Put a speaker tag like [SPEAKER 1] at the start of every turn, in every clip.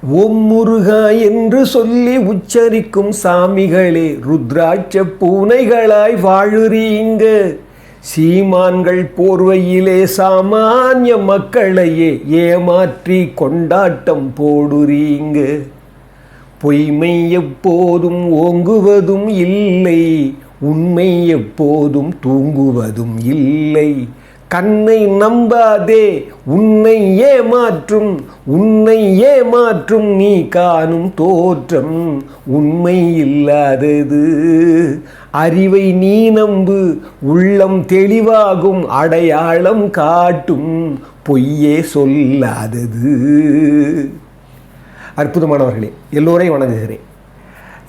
[SPEAKER 1] ஓம் முருகா என்று சொல்லி உச்சரிக்கும் சாமிகளே, ருத்ராட்ச பூனைகளாய் வாழுறீங்க. சீமான்கள் போர்வையிலே சாமானிய மக்களையே ஏமாற்றி கொண்டாட்டம் போடுறீங்க. பொய்மை எப்போதும் ஓங்குவதும் இல்லை, உண்மை எப்போதும் தூங்குவதும் இல்லை. கண்ணை நம்பாதே, உன்னை ஏமாற்றும் நீ காணும் தோற்றம் உண்மை இல்லாதது. அறிவை நீ நம்பு, உள்ளம் தெளிவாகும், அடையாளம் காட்டும், பொய்யே சொல்லாதது. அற்புதமானவர்களே, எல்லோரையும் வணங்குகிறேன்.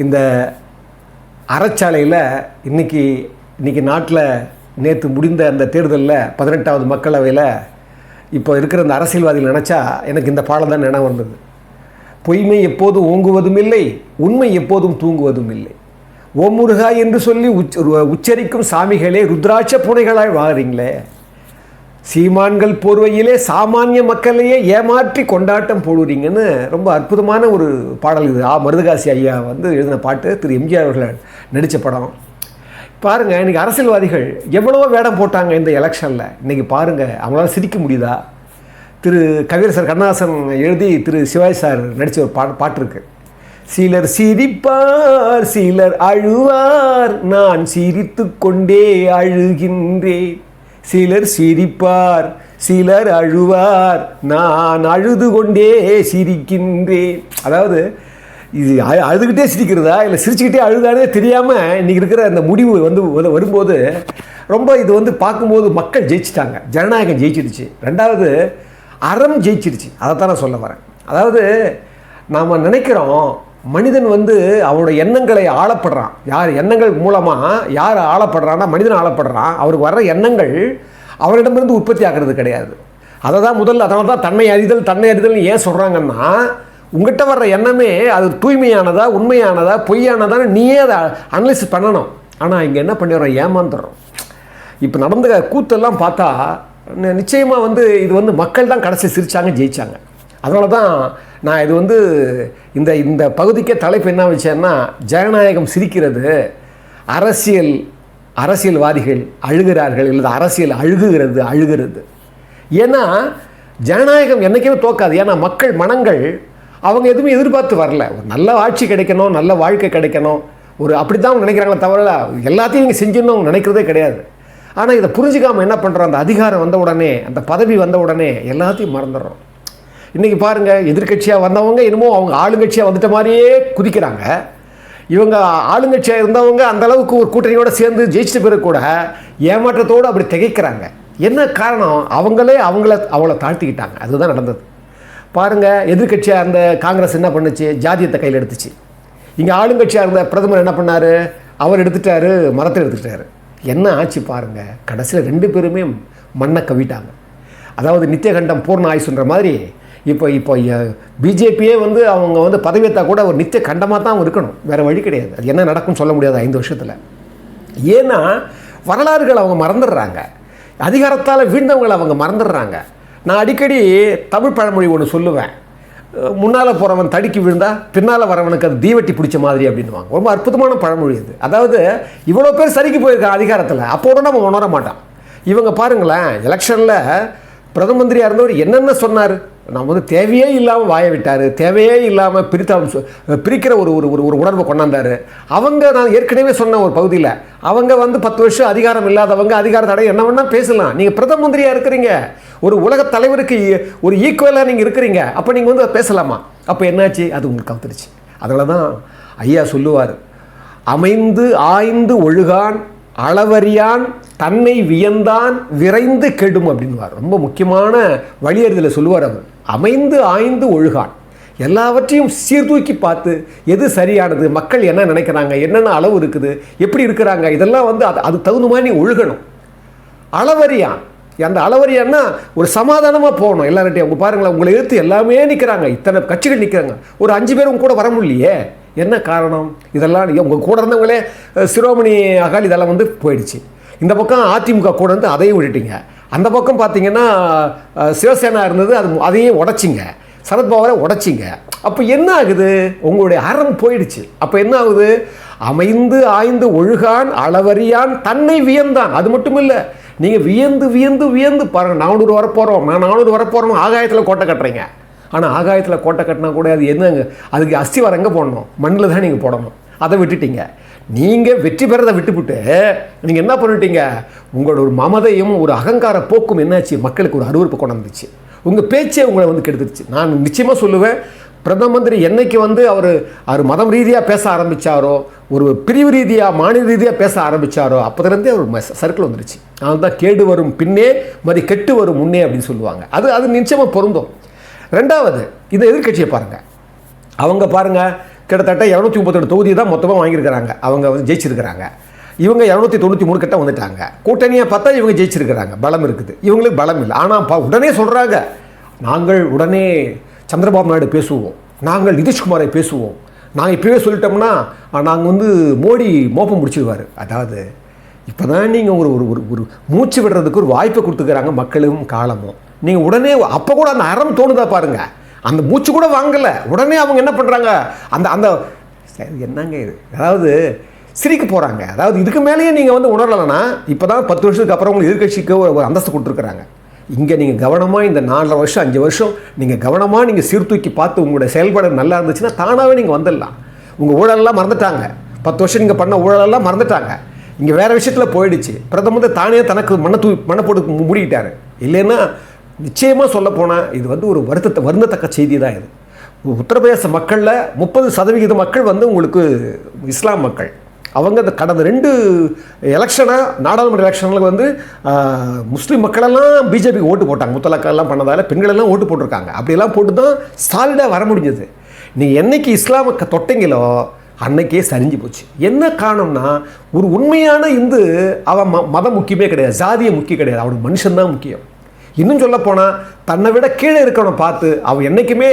[SPEAKER 1] இந்த அறச்சாலையில் இன்னைக்கு நாட்டில் நேற்று முடிந்த அந்த தேர்தலில் 18வது மக்களவையில் இப்போ இருக்கிற அந்த அரசியல்வாதிகள் நினச்சா எனக்கு இந்த பாடம் தான் நினைவு வந்தது. பொய்மை எப்போதும் ஓங்குவதும் இல்லை, உண்மை எப்போதும் தூங்குவதும் இல்லை. ஓம் முருகா என்று சொல்லி உச்சரிக்கும் சாமிகளே, ருத்ராட்ச பூனைகளாய் வாழறீங்களே. சீமான்கள் போர்வையிலே சாமானிய மக்களையே ஏமாற்றி கொண்டாட்டம் போடுறீங்கன்னு ரொம்ப அற்புதமான ஒரு பாடல் இது. மருதகாசி ஐயா எழுதின பாட்டு, திரு எம்ஜிஆர் அவர்கள் நடித்த படம். பாருங்கள், இன்றைக்கி அரசியல்வாதிகள் எவ்வளவோ வேடம் போட்டாங்க இந்த எலெக்ஷனில். இன்றைக்கி பாருங்கள், அவங்களால சிரிக்க முடியுதா? திரு கவியரசர் கண்ணதாசன் எழுதி திரு சிவாஜி சார் நடித்த ஒரு பாட்டு இருக்குது. சிலர் சிரிப்பார், சிலர் அழுவார், நான் சிரித்து கொண்டே அழுகின்றேன். சிலர் சிரிப்பார், சிலர் அழுவார், நான் அழுது கொண்டே சிரிக்கின்றேன். அதாவது இது அழுதுகிட்டே சிரிக்கிறதா இல்லை சிரிச்சுக்கிட்டே அழுதானே தெரியாமல் இன்றைக்கி இருக்கிற அந்த முடிவு வரும்போது ரொம்ப இது பார்க்கும்போது மக்கள் ஜெயிச்சிட்டாங்க, ஜனநாயகம் ஜெயிச்சிடுச்சு. ரெண்டாவது அறம் ஜெயிச்சிடுச்சு. அதைத்தான் நான் சொல்ல வரேன். அதாவது நாம் நினைக்கிறோம் மனிதன் அவனோட எண்ணங்களை ஆளப்படுறான். யார் எண்ணங்கள் மூலமாக யார் ஆளப்படுறான்னா மனிதன் ஆளப்படுறான். அவருக்கு வர்ற எண்ணங்கள் அவரிடமிருந்து உற்பத்தி ஆகிறது கிடையாது. அதனால தான் தன்னை அறிதல்னு ஏன் சொல்கிறாங்கன்னா, உங்கள்கிட்ட வர்ற எண்ணமே அது தூய்மையானதா உண்மையானதா பொய்யானதான்னு நீயே அதை அனலைஸ் பண்ணணும். ஆனால் இங்கே என்ன பண்ணிடுறோம், ஏமாந்துடுறோம். இப்போ நடந்த கூத்தெல்லாம் பார்த்தா நிச்சயமாக இது மக்கள் தான் கடைசி சிரித்தாங்க, ஜெயித்தாங்க. அதனால தான் நான் இது இந்த பகுதிக்கே தலைப்பு என்ன வச்சேன்னா, ஜனநாயகம் சிரிக்கிறது, அரசியல்வாதிகள் அழுகிறார்கள், இல்லை அரசியல் அழுகிறது. ஏன்னா ஜனநாயகம் என்றைக்குமே தோக்காது. ஏன்னா மக்கள் மனங்கள் அவங்க எதுவுமே எதிர்பார்த்து வரல. ஒரு நல்ல ஆட்சி கிடைக்கணும், நல்ல வாழ்க்கை கிடைக்கணும், அப்படி தான் அவங்க நினைக்கிறாங்களே தவிர எல்லாத்தையும் இங்கே செஞ்சுன்னு அவங்க நினைக்கிறதே கிடையாது. ஆனால் இதை புரிஞ்சுக்காமல் என்ன பண்ணுறோம், அந்த அதிகாரம் வந்த உடனே, அந்த பதவி வந்த உடனே எல்லாத்தையும் மறந்துடுறோம். இன்றைக்கி பாருங்கள், எதிர்கட்சியாக வந்தவங்க இன்னமும் அவங்க ஆளுங்கட்சியாக வந்துட்ட மாதிரியே குதிக்கிறாங்க. இவங்க ஆளுங்கட்சியாக இருந்தவங்க அந்தளவுக்கு ஒரு கூட்டணியோடு சேர்ந்து ஜெயிச்சிட்ட பிறகு கூட ஏமாற்றத்தோடு அப்படி திகைக்கிறாங்க. என்ன காரணம், அவங்கள தாழ்த்திக்கிட்டாங்க. அதுதான் நடந்தது. பாருங்கள், எதிர்கட்சியாக இருந்த காங்கிரஸ் என்ன பண்ணுச்சு, ஜாதியத்தை கையில் எடுத்துச்சு. இங்கே ஆளுங்கட்சியாக இருந்த பிரதமர் என்ன பண்ணார், அவர் எடுத்துட்டாரு, மரத்தை எடுத்துட்டாரு. என்ன ஆச்சு பாருங்கள், கடைசியில் 2 பேருமே மண்ணை கவிட்டாங்க. அதாவது நித்தியகண்டம் பூர்ண ஆயுசுன்ற மாதிரி இப்போ பிஜேபியே அவங்க பதவியேற்றா கூட ஒரு நித்திய கண்டமாக தான் அவங்க இருக்கணும், வேறு வழி கிடையாது. அது என்ன நடக்கும்னு சொல்ல முடியாது 5 வருஷத்தில். ஏன்னா வரலாறுகள் அவங்க மறந்துடுறாங்க, அதிகாரத்தால் வீழ்ந்தவங்களை அவங்க மறந்துடுறாங்க. நான் அடிக்கடி தமிழ் பழமொழி ஒன்று சொல்லுவேன், முன்னால் போகிறவன் தடுக்கி விழுந்தா பின்னால் வரவனுக்கு அது தீவட்டி பிடிச்ச மாதிரி அப்படின்வாங்க. ரொம்ப அற்புதமான பழமொழி அது. அதாவது இவ்வளோ பேர் சரிக்கு போயிருக்காங்க அதிகாரத்தில், அப்போட நம்ம உணர மாட்டான். இவங்க பாருங்களேன், எலெக்ஷனில் பிரதம மந்திரியாக இருந்தவர் என்னென்ன சொன்னார். நம்ம தேவையே இல்லாமல் வாய விட்டார், தேவையே இல்லாமல் பிரிக்கிற ஒரு உணர்வை கொண்டாந்தார். நான் ஏற்கனவே சொன்ன ஒரு பகுதியில் அவங்க 10 வருஷம் அதிகாரம் இல்லாதவங்க அதிகார தடை என்ன வேணால் பேசலாம். நீங்கள் பிரதம மந்திரியாக இருக்கிறீங்க, ஒரு உலக தலைவருக்கு ஒரு ஈக்குவலாக நீங்கள் இருக்கிறீங்க, அப்போ நீங்கள் பேசலாமா? அப்போ என்னாச்சு, அது உங்களுக்கு கவுத்துருச்சு. அதனால தான் ஐயா சொல்லுவார், அமைந்து ஆய்ந்து ஒழுகான் அளவறியான் தன்னை வியந்தான் விரைந்து கெடும் அப்படின்வார். ரொம்ப முக்கியமான வழியறிதலை சொல்லுவார் அவர். அமைந்து ஆய்ந்து ஒழுகான், எல்லாவற்றையும் சீர்தூக்கி பார்த்து எது சரியானது, மக்கள் என்ன நினைக்கிறாங்க, என்னென்ன அளவு இருக்குது, எப்படி இருக்கிறாங்க, இதெல்லாம் அது தகுந்த மாதிரி நீ ஒழுகணும். அளவறியான், அந்த அளவறியான்னா ஒரு சமாதானமாக போகணும் எல்லார்ட்டையும். அவங்க பாருங்களேன், உங்களை எதிர்த்து எல்லாமே நிற்கிறாங்க, இத்தனை கட்சிகள் நிற்கிறாங்க, ஒரு 5 பேர் உங்க கூட வர முடியலையே, என்ன காரணம்? இதெல்லாம் உங்கள் கூட இருந்தவங்களே சிரோமணி அகாலி இதெல்லாம் போயிடுச்சு. இந்த பக்கம் அதிமுக கூட அதையும் விட்டுட்டீங்க. அந்த பக்கம் பார்த்தீங்கன்னா சிவசேனா இருந்தது, அதையும் உடைச்சிங்க. சரத்பவாரை உடைச்சிங்க. அப்போ என்ன ஆகுது? உங்களுடைய அறம் போயிடுச்சு. அப்போ என்ன ஆகுது? அமைந்து ஆய்ந்து ஒழுகான் அளவறியான் தன்னை வியந்தான். அது மட்டும் இல்லை, நீங்கள் வியந்து வியந்து வியந்து பாருங்கள், 400 வரப்போகிறோம், நான் 400 வரப்போகிறோம், ஆகாயத்தில் கோட்டை கட்டுறீங்க. ஆனால் ஆகாயத்தில் கோட்டை கட்டினா கூட அது என்னங்க, அதுக்கு அஸ்திவாரம் எங்கே போடணும்? மண்ணில் தான் நீங்கள் போடணும். அதை விட்டுட்டீங்க. நீங்கள் வெற்றி பெறதை விட்டுவிட்டு நீங்கள் என்ன பண்ணிட்டீங்க? உங்களோட ஒரு மமதையும் ஒரு அகங்கார போக்கும் என்னாச்சு? மக்களுக்கு ஒரு அருவருப்பு கொண்டு வந்துச்சு. உங்கள் பேச்சே உங்களை வந்து கெடுத்துருச்சு. நான் நிச்சயமாக சொல்லுவேன், பிரதம மந்திரி என்னைக்கு வந்து அவர் மதம் ரீதியாக பேச ஆரம்பித்தாரோ, ஒரு பிரிவு ரீதியாக மாநில ரீதியாக பேச ஆரம்பித்தாரோ, அப்போதுலேருந்தே அவர் சர்க்கிள் வந்துருச்சு. அதனால தான் கேடு வரும் பின்னே மதி கெட்டு வரும் முன்னே அப்படின்னு சொல்லுவாங்க. அது நிச்சயமாக பொருந்தும். ரெண்டாவது, இந்த எதிர்கட்சியை பாருங்கள். அவங்க பாருங்கள், கிட்டத்தட்ட 238 தொகுதி தான் மொத்தமாக வாங்கியிருக்கிறாங்க. அவங்க வந்து ஜெயிச்சிருக்கிறாங்க. இவங்க 293 கிட்ட வந்துட்டாங்க. கூட்டணியாக பார்த்தா இவங்க ஜெயிச்சிருக்கிறாங்க, பலம் இருக்குது. இவங்களுக்கு பலம் இல்லை. ஆனால் உடனே சொல்கிறாங்க, நாங்கள் உடனே சந்திரபாபு நாயுடு பேசுவோம், நாங்கள் நிதிஷ்குமாரை பேசுவோம், நாங்கள் இப்போவே சொல்லிட்டோம்னா நாங்கள் வந்து மோடி மோப்பம் முடிச்சிடுவார். அதாவது இப்போ தான் நீங்கள் ஒரு மூச்சு விடுறதுக்கு ஒரு வாய்ப்பை கொடுத்துக்கிறாங்க மக்களும் காலமும். நீங்கள் உடனே அப்போ கூட அந்த அறம் தோணுதா பாருங்கள், அந்த மூச்சு கூட வாங்கலை. உடனே அவங்க என்ன பண்ணுறாங்க? அந்த என்னங்க இது, அதாவது சிரிக்க போகிறாங்க. அதாவது இதுக்கு மேலேயே நீங்கள் வந்து உணரலைன்னா, இப்போ தான் 10 வருஷத்துக்கு அப்புறம் உங்களுக்கு எதிர்கட்சிக்கு ஒரு அந்தஸ்து கொடுத்துருக்குறாங்க. இங்கே நீங்கள் கவனமாக இந்த 4 வருஷம் 5 வருஷம் நீங்கள் கவனமாக நீங்கள் சீர்தூக்கி பார்த்து உங்களுடைய செயல்பாடு நல்லா இருந்துச்சுன்னா தானாகவே நீங்கள் வந்துடலாம். உங்கள் ஊழலெல்லாம் மறந்துட்டாங்க. 10 வருஷம் நீங்கள் பண்ண ஊழலெல்லாம் மறந்துட்டாங்க. இங்கே வேறு விஷயத்தில் போயிடுச்சு. பிரதமர் தானே தனக்கு மண்ணை போட்டு மூடிக்கிட்டார். இல்லைன்னா நிச்சயமாக சொல்லப்போனால் இது வந்து ஒரு வருந்தத்தக்க செய்தி தான். இது உத்தரப்பிரதேச மக்களில் 30% மக்கள் வந்து உங்களுக்கு இஸ்லாம் மக்கள். அவங்க கடந்த 2 எலெக்ஷனாக, நாடாளுமன்ற எலெக்ஷனில் வந்து முஸ்லீம் மக்களெல்லாம் பிஜேபிக்கு ஓட்டு போட்டாங்க. முத்தலாக்கெல்லாம் பண்ணதால் பெண்களெல்லாம் ஓட்டு போட்டிருக்காங்க. அப்படியெல்லாம் போட்டு தான் சாலிடாக வர முடிஞ்சது. நீங்கள் என்னைக்கு இஸ்லாமுக்கு தொட்டிங்களோ அன்னைக்கே சரிஞ்சு போச்சு. என்ன காரணம்னா, ஒரு உண்மையான இந்து அவன் மதம் முக்கியமே கிடையாது, ஜாதியை முக்கியம் கிடையாது, அவனுக்கு மனுஷன்தான் முக்கியம். இன்னும் சொல்ல போனால் தன்னை விட கீழே இருக்கவனை பார்த்து அவன் என்றைக்குமே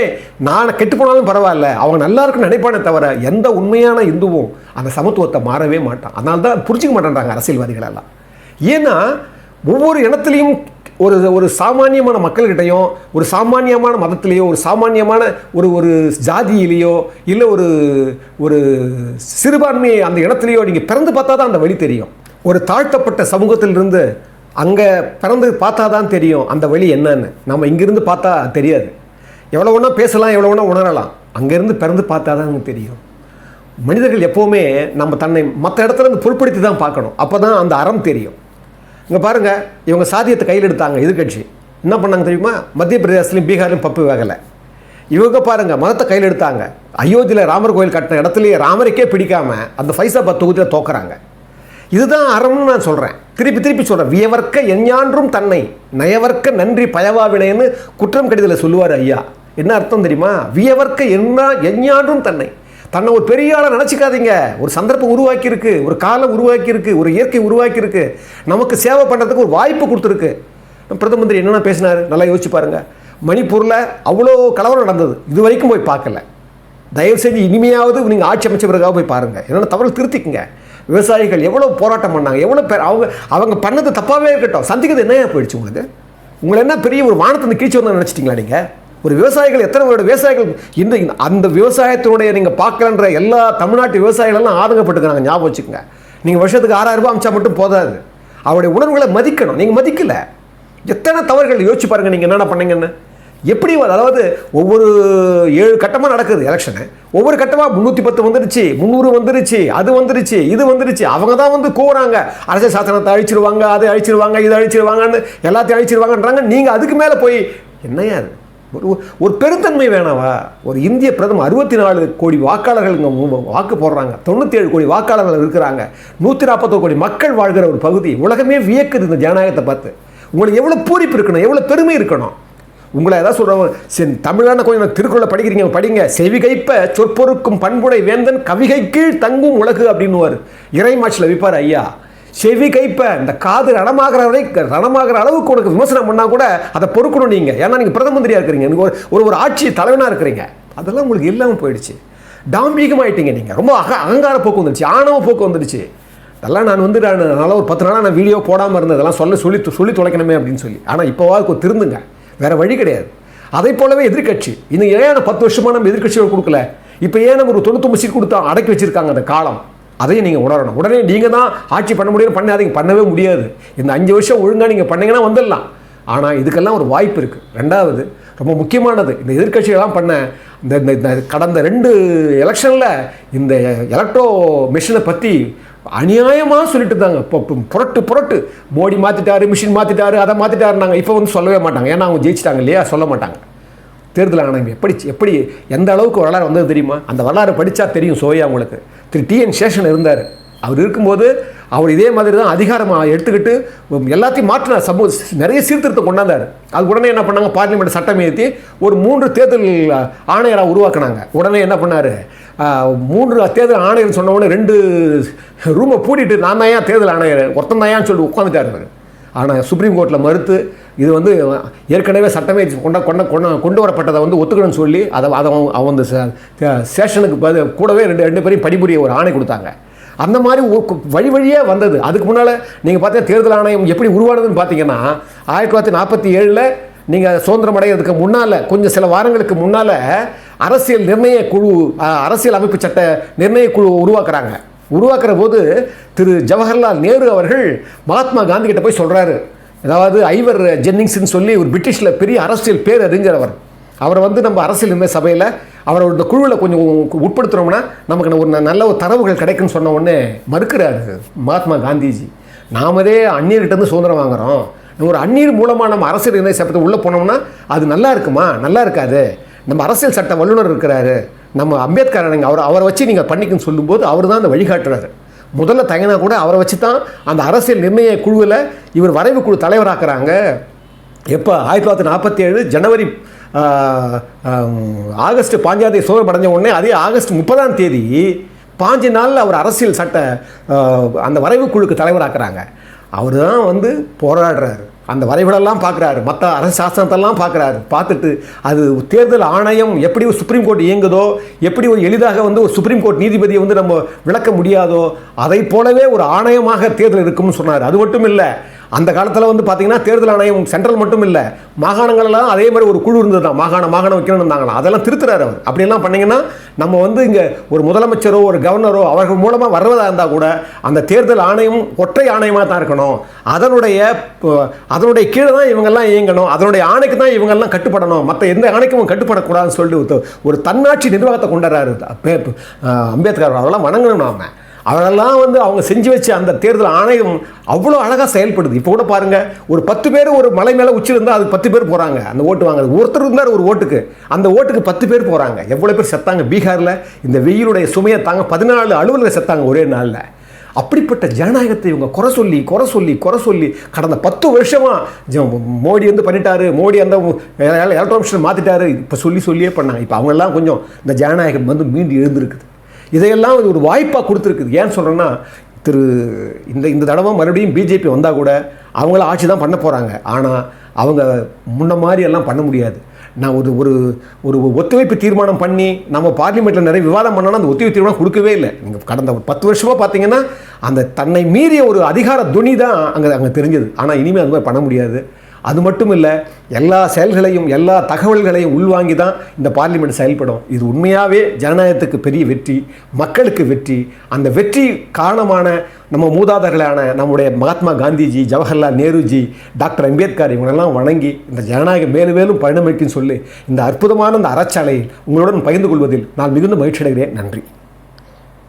[SPEAKER 1] நான் கெட்டு போனாலும் பரவாயில்ல, அவங்க நல்லா இருக்குன்னு நினைப்பானே தவிர எந்த உண்மையான இந்துவும் அந்த சமத்துவத்தை மாறவே மாட்டான். அதனால தான் புரிஞ்சிக்க மாட்டேன்றாங்க அரசியல்வாதிகளெல்லாம். ஏன்னா ஒவ்வொரு இடத்துலையும் ஒரு சாமானியமான மக்கள்கிட்டையும், ஒரு சாமானியமான மதத்திலேயோ, ஒரு சாமானியமான ஒரு ஜாதியிலேயோ, இல்லை ஒரு சிறுபான்மை அந்த இடத்துலையோ நீங்கள் பிறந்து பார்த்தா தான் அந்த வழி தெரியும். ஒரு தாழ்த்தப்பட்ட சமூகத்திலிருந்து அங்கே பிறந்து பார்த்தா தான் தெரியும் அந்த வழி என்னன்னு. நம்ம இங்கேருந்து பார்த்தா தெரியாது. எவ்வளோ ஒன்றா பேசலாம், எவ்வளோ ஒன்றா உணரலாம். அங்கேருந்து பிறந்து பார்த்தா தான் நமக்கு தெரியும். மனிதர்கள் எப்போவுமே நம்ம தன்னை மற்ற இடத்துல இருந்து பொருட்படுத்தி தான் பார்க்கணும். அப்போ தான் அந்த அறம் தெரியும். இங்கே பாருங்கள், இவங்க சாதியத்தை கையில் எடுத்தாங்க. எதிர்கட்சி என்ன பண்ணாங்க தெரியுமா? மத்திய பிரதேசத்துலையும் பீகார்லையும் பப்பு வேகலை. இவங்க பாருங்கள், மதத்தை கையில் எடுத்தாங்க. அயோத்தியில் ராமர் கோயில் கட்டின இடத்துலையே ராமருக்கே பிடிக்காமல் அந்த ஃபைசாபாத் தொகுதியில் தோக்குறாங்க. இதுதான் அறம்னு நான் சொல்கிறேன். திருப்பி சொல்கிறேன். வியவர்க்க எஞ்ஞான்றும் தன்னை நயவர்க்க நன்றி பயவாவினைன்னு குற்றம் கடிதத்தில் சொல்லுவார் ஐயா. என்ன அர்த்தம் தெரியுமா? வியவர்க்க எஞ்ஞான்றும் தன்னை ஒரு பெரிய ஆளை நினச்சிக்காதீங்க. ஒரு சந்தர்ப்பம் உருவாக்கியிருக்கு, ஒரு காலம் உருவாக்கியிருக்கு, ஒரு இயற்கை உருவாக்கியிருக்கு, நமக்கு சேவை பண்ணுறதுக்கு ஒரு வாய்ப்பு கொடுத்துருக்கு. பிரதம மந்திரி என்னென்ன பேசினார் நல்லா யோசிச்சு பாருங்கள். மணிப்பூரில் அவ்வளோ கலவரம் நடந்தது, இது வரைக்கும் போய் பார்க்கல. தயவு செஞ்சு இனிமையாவது நீங்கள் ஆட்சி அமைச்ச பிறகாக போய் பாருங்கள். என்னென்ன தவறு திருத்திக்குங்க. விவசாயிகள் எவ்வளோ போராட்டம் பண்ணாங்க, எவ்வளோ பேர் அவங்க பண்ணது தப்பாகவே இருக்கட்டும், சந்திக்கிறது என்னையா போயிடுச்சு உங்களுக்கு? உங்களை என்ன பெரிய ஒரு வானத்தை கீழ்ச்சி வந்து நினச்சிட்டிங்களா நீங்கள்? ஒரு விவசாயிகள் எத்தனை விவசாயிகள் அந்த விவசாயத்தினுடைய நீங்கள் பார்க்கலன்ற எல்லா தமிழ்நாட்டு விவசாயிகளெல்லாம் ஆதங்கப்பட்டுக்கிறாங்க. ஞாபகம் வச்சுக்கோங்க. நீங்கள் வருஷத்துக்கு 6000 ரூபாய் அமிச்சா மட்டும் போதாது, அவருடைய உணர்வுகளை மதிக்கணும். நீங்கள் மதிக்கலை. எத்தனை தவறுகள் யோசிச்சு பாருங்கள் நீங்கள் என்னென்ன பண்ணீங்கன்னு. எப்படி அதாவது ஒவ்வொரு 7 கட்டமாக நடக்குது எலெக்ஷனு. ஒவ்வொரு கட்டமாக 310 வந்துருச்சு, 300 வந்துருச்சு, அது வந்துருச்சு, இது வந்துருச்சு. அவங்க தான் வந்து கூறாங்க அரசியல் சாசனத்தை அழிச்சிருவாங்க, அதை அழிச்சிருவாங்க, இதை அழிச்சிருவாங்கன்னு, எல்லாத்தையும் அழிச்சிருவாங்கன்றாங்க. நீங்கள் அதுக்கு மேலே போய் என்னையா ஒரு பெருந்தன்மை வேணாவா? ஒரு இந்திய பிரதமர் 64 கோடி வாக்காளர்கள் இங்கே வாக்கு போடுறாங்க, 97 கோடி வாக்காளர்கள் இருக்கிறாங்க, 141 கோடி மக்கள் வாழ்கிற ஒரு பகுதி. உலகமே வியக்குது இந்த ஜனநாயகத்தை பார்த்து. உங்களுக்கு எவ்வளோ பூரிப்பு இருக்கணும், எவ்வளோ பெருமை இருக்கணும். உங்களை ஏதாவது சொல்கிறவங்க சரி தமிழான கொஞ்சம் திருக்குறளை படிக்கிறீங்க, படிங்க. செவிகைப்ப சொற்பொருக்கும் பண்புடை வேந்தன் கவிகை கீழ் தங்கும் உலகு அப்படின்னுவார். இறைமாட்சியில் விற்பார் ஐயா. செவி கைப்ப இந்த காது ரணமாகிற அளவுக்கு உனக்கு விமர்சனம் பண்ணால் கூட அதை பொறுக்கணும் நீங்கள். ஏன்னா நீங்கள் பிரதம மந்திரியாக இருக்கிறீங்க, நீங்கள் ஒரு ஆட்சி தலைவனாக இருக்கிறீங்க. அதெல்லாம் உங்களுக்கு இல்லாமல் போயிடுச்சு. டாம்பிகமாகிட்டீங்க. நீங்கள் ரொம்ப அகங்கார போக்கு வந்துடுச்சு, ஆணவ போக்கு வந்துடுச்சு. அதெல்லாம் நான் நல்லா ஒரு 10 நாளாக நான் வீடியோ போடாமல் இருந்தேன். அதெல்லாம் சொல்லி தொலைக்கணுமே அப்படின்னு சொல்லி. ஆனால் இப்போவாது திருந்துங்க, வேறு வழி கிடையாது. அதை போலவே எதிர்க்கட்சி இன்னும் ஏன் 10 வருஷமாக நம்ம எதிர்க்கட்சிகள் கொடுக்கல, இப்போ ஏன் நம்ம ஒரு 99 சீட் கொடுத்தா அடக்கி வச்சிருக்காங்க அந்த காலம், அதையும் நீங்கள் உணரணும். உடனே நீங்கள் தான் ஆட்சி பண்ண முடியும் பண்ணாதீங்க, பண்ணவே முடியாது. இந்த 5 வருஷம் ஒழுங்காக நீங்கள் பண்ணீங்கன்னா வந்துடலாம். ஆனால் இதுக்கெல்லாம் ஒரு வாய்ப்பு இருக்குது. ரெண்டாவது ரொம்ப முக்கியமானது, இந்த எதிர்க்கட்சிகள்லாம் பண்ண இந்த கடந்த 2 எலெக்ஷனில் இந்த எலக்ட்ரோ மிஷினை பற்றி அநியாயமாக சொல்லிட்டு இருந்தாங்க. இப்போ புரட்டு மோடி மாற்றிட்டாரு, மிஷின் மாற்றிட்டாரு, அதை மாற்றிட்டாருனாங்க. இப்போ வந்து சொல்லவே மாட்டாங்க, ஏன்னா அவங்க ஜெயிச்சிட்டாங்க இல்லையா, சொல்ல மாட்டாங்க. தேர்தல் ஆணையம் எப்படி எந்த அளவுக்கு வரலாறு வந்தது தெரியுமா? அந்த வரலாறு படித்தா தெரியும். சோயா உங்களுக்கு TN சேஷன் இருந்தார். அவர் இருக்கும்போது அவர் இதே மாதிரி தான் அதிகாரமாக எடுத்துக்கிட்டு எல்லாத்தையும் மாற்றினார். நிறைய சீர்திருத்தம் கொண்டாந்தார். அது உடனே என்ன பண்ணாங்க, பார்லிமெண்ட் சட்டம் ஏற்றி ஒரு 3 தேர்தல் ஆணையராக உருவாக்குனாங்க. உடனே என்ன பண்ணார், 3 தேர்தல் ஆணையர் சொன்ன உடனே 2 ரூமை பூட்டிட்டு நான் தான் ஏன் தேர்தல் ஆணையர் ஒருத்தன் தான் ஏன்னு சொல்லி உட்காந்துட்டார். ஆனால் சுப்ரீம் கோர்ட்டில் மறுத்து இது வந்து ஏற்கனவே சட்டமே கொண்டு வரப்பட்டதை வந்து ஒத்துக்கணும்னு சொல்லி அதை அவங்க சேஷனுக்கு கூடவே ரெண்டு பேரையும் படிபுரிய ஒரு ஆணை கொடுத்தாங்க. அந்த மாதிரி வழியாக வந்தது. அதுக்கு முன்னால் நீங்கள் பார்த்தீங்கன்னா தேர்தல் ஆணையம் எப்படி உருவானதுன்னு பார்த்தீங்கன்னா 1947 நீங்கள் சுதந்திரம் அடைகிறதுக்கு முன்னால் கொஞ்சம் சில வாரங்களுக்கு முன்னால் அரசியல் நிர்ணய குழு, அரசியல் அமைப்பு சட்ட நிர்ணய குழு உருவாக்குற போது திரு ஜவஹர்லால் நேரு அவர்கள் மகாத்மா காந்தி கிட்ட போய் சொல்கிறாரு. அதாவது ஐவர் ஜென்னிங்ஸ்ன்னு சொல்லி ஒரு பிரிட்டிஷில் பெரிய அரசியல் பேர் அறிஞர் அவரை வந்து நம்ம அரசியல் நிர்ணய சபையில் அவரோட இந்த குழுவில் கொஞ்சம் உட்படுத்துகிறோம்னா நமக்கு ஒரு நல்ல ஒரு தரவுகள் கிடைக்குன்னு சொன்ன உடனே மறுக்கிறாரு மகாத்மா காந்திஜி. நாமதே அந்நியர்கிட்டேருந்து சுதந்திரம் வாங்குகிறோம், ஒரு அந்நியர் மூலமாக நம்ம அரசியல் நிர்ணய சபத்தை உள்ளே போனோம்னா அது நல்லா இருக்குமா? நல்லா இருக்காது. நம்ம அரசியல் சட்ட வல்லுநர் இருக்கிறாரு, நம்ம அம்பேத்கர் அவரை வச்சு நீங்கள் பண்ணிக்கன்னு சொல்லும்போது அவர் தான் அந்த வழிகாட்டுறாரு. முதல்ல தங்கினா கூட அவரை வச்சு தான் அந்த அரசியல் நிர்ணய குழுவில் இவர் வரைவு குழு தலைவராக்குறாங்க. எப்போ 1947 ஜனவரி ஆகஸ்ட் 5 சுதந்திரம் அடைஞ்ச உடனே அதே ஆகஸ்ட் 30 5 நாளில் அவர் அரசியல் சட்ட அந்த வரைவு குழுக்கு தலைவராக்குறாங்க. அவர் தான் வந்து போராடுறாரு, அந்த வரைவுகளெல்லாம் பார்க்குறாரு, மற்ற அரசு சாசனத்தெல்லாம் பார்க்குறாரு. பார்த்துட்டு அது தேர்தல் ஆணையம் எப்படி ஒரு சுப்ரீம் கோர்ட் இயங்குதோ, எப்படி ஒரு எளிதாக வந்து ஒரு சுப்ரீம் கோர்ட் நீதிபதியை வந்து நம்ம விளக்க முடியாதோ, அதை போலவே ஒரு ஆணையமாக தேர்தல் இருக்கும்னு சொன்னார். அது மட்டும் இல்லை, அந்த காலத்தில் வந்து பார்த்தீங்கன்னா தேர்தல் ஆணையம் சென்ட்ரல் மட்டும் இல்லை, மாகாணங்கள்லாம் அதே மாதிரி ஒரு குழு இருந்தது தான், மாகாணம் வைக்கணும்னு இருந்தாங்களாம். அதெல்லாம் திருத்துறாரு அவர். அப்படியெல்லாம் பண்ணிங்கன்னா நம்ம வந்து இங்கே ஒரு முதலமைச்சரோ ஒரு கவர்னரோ அவர்கள் மூலமாக வர்றதாக இருந்தால் கூட அந்த தேர்தல் ஆணையம் ஒற்றை ஆணையமாக தான் இருக்கணும், அதனுடைய கீழே தான் இவங்கெல்லாம் இயங்கணும், அதனுடைய ஆணைக்கு தான் இவங்கெல்லாம் கட்டுப்படணும், மற்ற எந்த ஆணைக்கும் கட்டுப்படக்கூடாதுன்னு சொல்லிட்டு ஒரு தன்னாட்சி நிர்வாகத்தை கொண்டாடுறாரு அம்பேத்கர். அதெல்லாம் வணங்கணும். நாம அவரெல்லாம் வந்து அவங்க செஞ்சு வச்ச அந்த தேர்தல் ஆணையம் அவ்வளோ அழகாக செயல்படுது. இப்போ கூட பாருங்கள், ஒரு 10 பேர் ஒரு மலை மேலே உச்சி இருந்தால் அதுக்கு 10 பேர் போகிறாங்க அந்த ஓட்டு வாங்குறது. ஒருத்தர் இருந்தார் ஒரு ஓட்டுக்கு, அந்த ஓட்டுக்கு 10 பேர் போகிறாங்க. எவ்வளோ பேர் செத்தாங்க பீகாரில் இந்த வெயிலுடைய சுமையை தாங்க 14 அலுவலர்கள் செத்தாங்க ஒரே நாளில். அப்படிப்பட்ட ஜனநாயகத்தை இவங்க குறை சொல்லி கடந்த 10 வருஷமாக மோடி வந்து பண்ணிட்டாரு, மோடி அந்த எலக்ட்ரானிக்ஸ் மாற்றிட்டாரு, இப்போ சொல்லியே பண்ணாங்க. இப்போ அவங்கெல்லாம் கொஞ்சம் இந்த ஜனநாயகம் வந்து மீண்டு எழுந்திருக்குது. இதையெல்லாம் ஒரு வாய்ப்பாக கொடுத்துருக்குது. ஏன்னு சொல்கிறேன்னா, இந்த தடவை மறுபடியும் பிஜேபி வந்தால் கூட அவங்கள ஆட்சி தான் பண்ண போகிறாங்க. ஆனால் அவங்க முன்ன மாதிரி எல்லாம் பண்ண முடியாது. நான் ஒரு ஒத்துழைப்பு தீர்மானம் பண்ணி நம்ம பார்லிமெண்ட்டில் நிறைய விவாதம் பண்ணோன்னா அந்த ஒத்துழைப்பு தீர்மானம் கொடுக்கவே இல்லை. நீங்கள் கடந்த ஒரு 10 வருஷமாக பார்த்தீங்கன்னா அந்த தன்னை மீறிய ஒரு அதிகார துணி தான் அங்கே தெரிஞ்சது. ஆனால் இனிமேல் அது மாதிரி பண்ண முடியாது. அது மட்டும் இல்லை, எல்லா செயல்களையும் எல்லா தகவல்களையும் உள்வாங்கி தான் இந்த பார்லிமெண்ட் செயல்படும். இது உண்மையாகவே ஜனநாயகத்துக்கு பெரிய வெற்றி, மக்களுக்கு வெற்றி. அந்த வெற்றி காரணமான நம்ம மூதாதையர்களான நம்முடைய மகாத்மா காந்திஜி, ஜவஹர்லால் நேருஜி, டாக்டர் அம்பேத்கர் இவங்களெல்லாம் வணங்கி இந்த ஜனநாயகம் மேலும் மேலும் பயணமைக்குன்னு சொல்லி இந்த அற்புதமான இந்த அறச்சாலையில் உங்களுடன் பகிர்ந்து கொள்வதில் நான் மிகுந்த மகிழ்ச்சி அடைகிறேன். நன்றி.